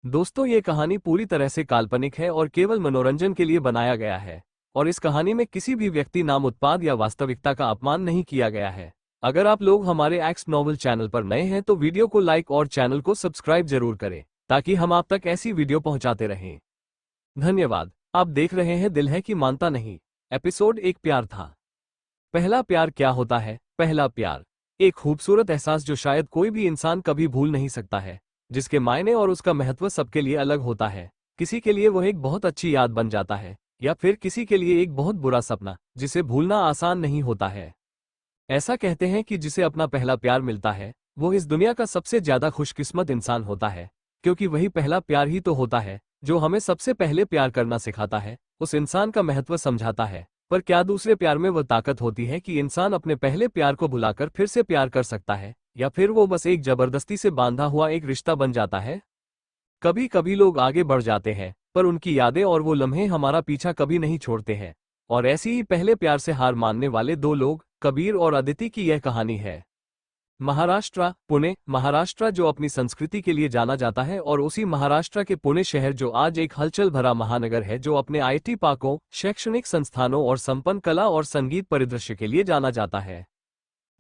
दोस्तों, ये कहानी पूरी तरह से काल्पनिक है और केवल मनोरंजन के लिए बनाया गया है। और इस कहानी में किसी भी व्यक्ति, नाम, उत्पाद या वास्तविकता का अपमान नहीं किया गया है। अगर आप लोग हमारे एक्स नॉवल चैनल पर नए हैं तो वीडियो को लाइक और चैनल को सब्सक्राइब जरूर करें, ताकि हम आप तक ऐसी वीडियो पहुंचाते रहें। धन्यवाद। आप देख रहे हैं दिल है कि मानता नहीं। एपिसोड एक, प्यार था। पहला प्यार क्या होता है? पहला प्यार एक खूबसूरत एहसास जो शायद कोई भी इंसान कभी भूल नहीं सकता है, जिसके मायने और उसका महत्व सबके लिए अलग होता है। किसी के लिए वह एक बहुत अच्छी याद बन जाता है, या फिर किसी के लिए एक बहुत बुरा सपना जिसे भूलना आसान नहीं होता है। ऐसा कहते हैं कि जिसे अपना पहला प्यार मिलता है वो इस दुनिया का सबसे ज्यादा खुशकिस्मत इंसान होता है, क्योंकि वही पहला प्यार ही तो होता है जो हमें सबसे पहले प्यार करना सिखाता है, उस इंसान का महत्व समझाता है। पर क्या दूसरे प्यार में वह ताकत होती है कि इंसान अपने पहले प्यार को भुलाकर फिर से प्यार कर सकता है, या फिर वो बस एक जबरदस्ती से बांधा हुआ एक रिश्ता बन जाता है? कभी कभी लोग आगे बढ़ जाते हैं, पर उनकी यादें और वो लम्हे हमारा पीछा कभी नहीं छोड़ते हैं। और ऐसी ही पहले प्यार से हार मानने वाले दो लोग, कबीर और अदिति की यह कहानी है। महाराष्ट्र, पुणे, महाराष्ट्र जो अपनी संस्कृति के लिए जाना जाता है, और उसी महाराष्ट्र के पुणे शहर जो आज एक हलचल भरा महानगर है, जो अपने आईटी पार्कों, शैक्षणिक संस्थानों और संपन्न कला और संगीत परिदृश्य के लिए जाना जाता है।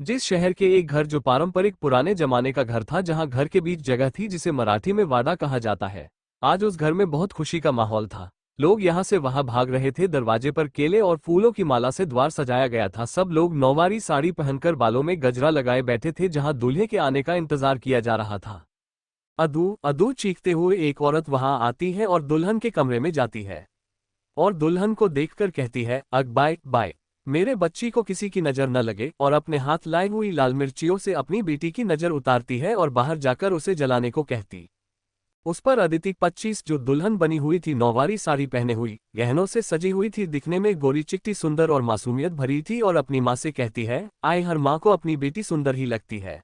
जिस शहर के एक घर जो पारंपरिक पुराने जमाने का घर था, जहां घर के बीच जगह थी जिसे मराठी में वाडा कहा जाता है, आज उस घर में बहुत खुशी का माहौल था। लोग यहां से वहां भाग रहे थे, दरवाजे पर केले और फूलों की माला से द्वार सजाया गया था। सब लोग नौवारी साड़ी पहनकर बालों में गजरा लगाए बैठे थे, जहां दूल्हे के आने का इंतजार किया जा रहा था। अदू अदू चीखते हुए एक औरत वहां आती है और दुल्हन के कमरे में जाती है, और दुल्हन को देखकर कहती है, अग बाय बाय, मेरे बच्ची को किसी की नजर न लगे, और अपने हाथ लाई हुई लाल मिर्चियों से अपनी बेटी की नजर उतारती है और बाहर जाकर उसे जलाने को कहती। उस पर अदिति 25, जो दुल्हन बनी हुई थी, नौवारी साड़ी पहने हुई, गहनों से सजी हुई थी, दिखने में गोरी चिट्टी सुंदर और मासूमियत भरी थी, और अपनी माँ से कहती है, आय, हर माँ को अपनी बेटी सुंदर ही लगती है।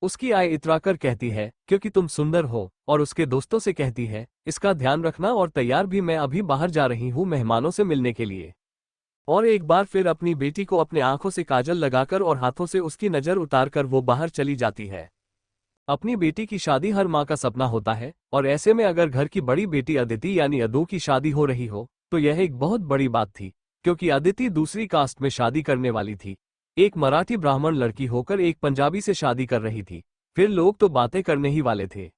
उसकी आय इतराकर कहती है, क्योंकि तुम सुंदर हो, और उसके दोस्तों से कहती है, इसका ध्यान रखना, और तैयार भी, मैं अभी बाहर जा रही हूँ मेहमानों से मिलने के लिए। और एक बार फिर अपनी बेटी को अपने आंखों से काजल लगाकर और हाथों से उसकी नजर उतारकर वो बाहर चली जाती है। अपनी बेटी की शादी हर माँ का सपना होता है, और ऐसे में अगर घर की बड़ी बेटी अदिति यानी अदू की शादी हो रही हो तो यह एक बहुत बड़ी बात थी, क्योंकि अदिति दूसरी कास्ट में शादी करने वाली थी। एक मराठी ब्राह्मण लड़की होकर एक पंजाबी से शादी कर रही थी। फिर लोग तो बातें करने ही वाले थे,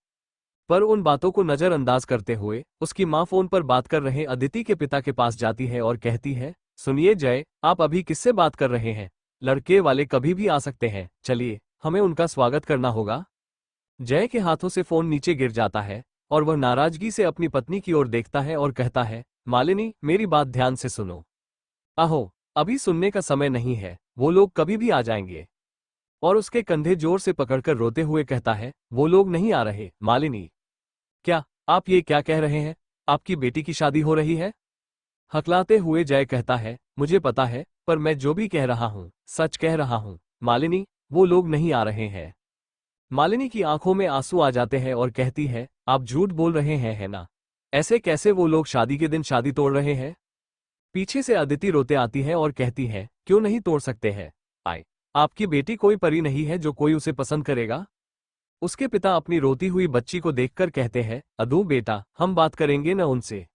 पर उन बातों को नजरअंदाज करते हुए उसकी माँ फोन पर बात कर रहे अदिति के पिता के पास जाती है और कहती है, सुनिए जय, आप अभी किससे बात कर रहे हैं? लड़के वाले कभी भी आ सकते हैं, चलिए हमें उनका स्वागत करना होगा। जय के हाथों से फोन नीचे गिर जाता है, और वह नाराजगी से अपनी पत्नी की ओर देखता है और कहता है, मालिनी, मेरी बात ध्यान से सुनो। आहो, अभी सुनने का समय नहीं है, वो लोग कभी भी आ जाएंगे। और उसके कंधे जोर से पकड़कर रोते हुए कहता है, वो लोग नहीं आ रहे मालिनी। क्या आप ये क्या कह रहे हैं? आपकी बेटी की शादी हो रही है? हकलाते हुए जय कहता है, मुझे पता है, पर मैं जो भी कह रहा हूँ सच कह रहा हूँ मालिनी, वो लोग नहीं आ रहे हैं। मालिनी की आंखों में आंसू आ जाते हैं और कहती है, आप झूठ बोल रहे हैं, है ना? ऐसे कैसे वो लोग शादी के दिन शादी तोड़ रहे हैं? पीछे से अदिति रोते आती है और कहती है, क्यों नहीं तोड़ सकते हैं? आए, आपकी बेटी कोई परी नहीं है जो कोई उसे पसंद करेगा। उसके पिता अपनी रोती हुई बच्ची को देखकर कहते हैं, अदू बेटा, हम बात करेंगे न उनसे।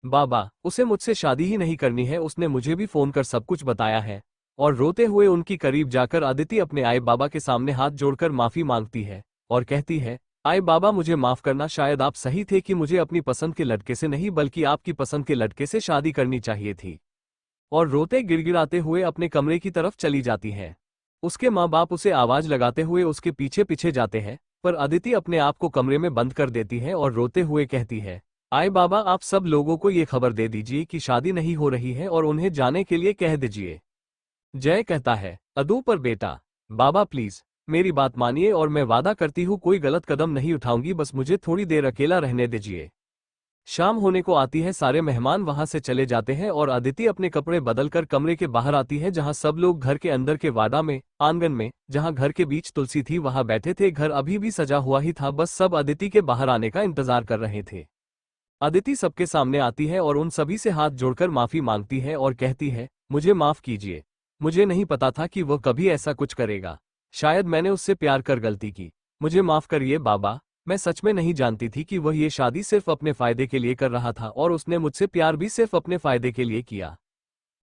बाबा, उसे मुझसे शादी ही नहीं करनी है, उसने मुझे भी फोन कर सब कुछ बताया है। और रोते हुए उनकी करीब जाकर अदिति अपने आए बाबा के सामने हाथ जोड़कर माफी मांगती है और कहती है, आए बाबा, मुझे माफ करना, शायद आप सही थे कि मुझे अपनी पसंद के लड़के से नहीं बल्कि आपकी पसंद के लड़के से शादी करनी चाहिए थी। और रोते गिड़गिड़ाते हुए अपने कमरे की तरफ चली जाती है। उसके माँ बाप उसे आवाज लगाते हुए उसके पीछे पीछे जाते हैं, पर अदिति अपने आप को कमरे में बंद कर देती है और रोते हुए कहती है, आए बाबा, आप सब लोगों को ये खबर दे दीजिए कि शादी नहीं हो रही है और उन्हें जाने के लिए कह दीजिए। जय कहता है, अदू पर बेटा, बाबा प्लीज मेरी बात मानिए, और मैं वादा करती हूँ कोई गलत कदम नहीं उठाऊंगी, बस मुझे थोड़ी देर अकेला रहने दीजिए। शाम होने को आती है, सारे मेहमान वहां से चले जाते हैं और अदिति अपने कपड़े बदलकर कमरे के बाहर आती है, जहां सब लोग घर के अंदर के वाड़ा में, आंगन में, जहां घर के बीच तुलसी थी, वहां बैठे थे। घर अभी भी सजा हुआ ही था, बस सब अदिति के बाहर आने का इंतजार कर रहे थे। अदिति सबके सामने आती है और उन सभी से हाथ जोड़कर माफी मांगती है और कहती है, मुझे माफ कीजिए, मुझे नहीं पता था कि वह कभी ऐसा कुछ करेगा। शायद मैंने उससे प्यार कर गलती की, मुझे माफ करिए बाबा। मैं सच में नहीं जानती थी कि वह ये शादी सिर्फ अपने फायदे के लिए कर रहा था और उसने मुझसे प्यार भी सिर्फ अपने फायदे के लिए किया।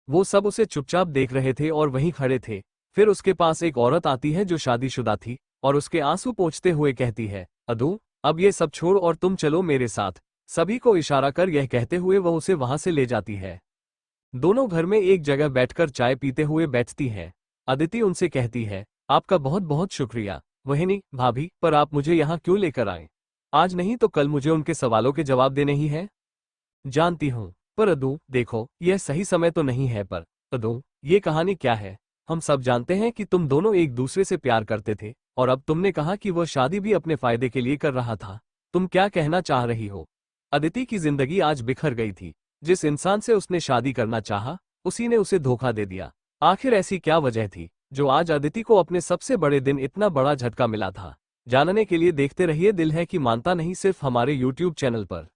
वो सब उसे चुपचाप देख रहे थे और वहीं खड़े थे। फिर उसके पास एक औरत आती है जो शादीशुदा थी और उसके आंसू पोंछते हुए कहती है, अदू, अब ये सब छोड़ और तुम चलो मेरे साथ। सभी को इशारा कर यह कहते हुए वह उसे वहां से ले जाती है। दोनों घर में एक जगह बैठकर चाय पीते हुए बैठती है। अदिति उनसे कहती है, आपका बहुत बहुत शुक्रिया वहिनी भाभी, पर आप मुझे यहाँ क्यों लेकर आए? आज नहीं तो कल मुझे उनके सवालों के जवाब देने ही है। जानती हूँ, पर अदू देखो, यह सही समय तो नहीं है। पर अदू, ये कहानी क्या है? हम सब जानते हैं कि तुम दोनों एक दूसरे से प्यार करते थे और अब तुमने कहा कि वह शादी भी अपने फायदे के लिए कर रहा था। तुम क्या कहना चाह रही हो? अदिति की जिंदगी आज बिखर गई थी। जिस इंसान से उसने शादी करना चाहा, उसी ने उसे धोखा दे दिया। आखिर ऐसी क्या वजह थी जो आज अदिति को अपने सबसे बड़े दिन इतना बड़ा झटका मिला था? जानने के लिए देखते रहिए दिल है कि मानता नहीं सिर्फ हमारे YouTube चैनल पर।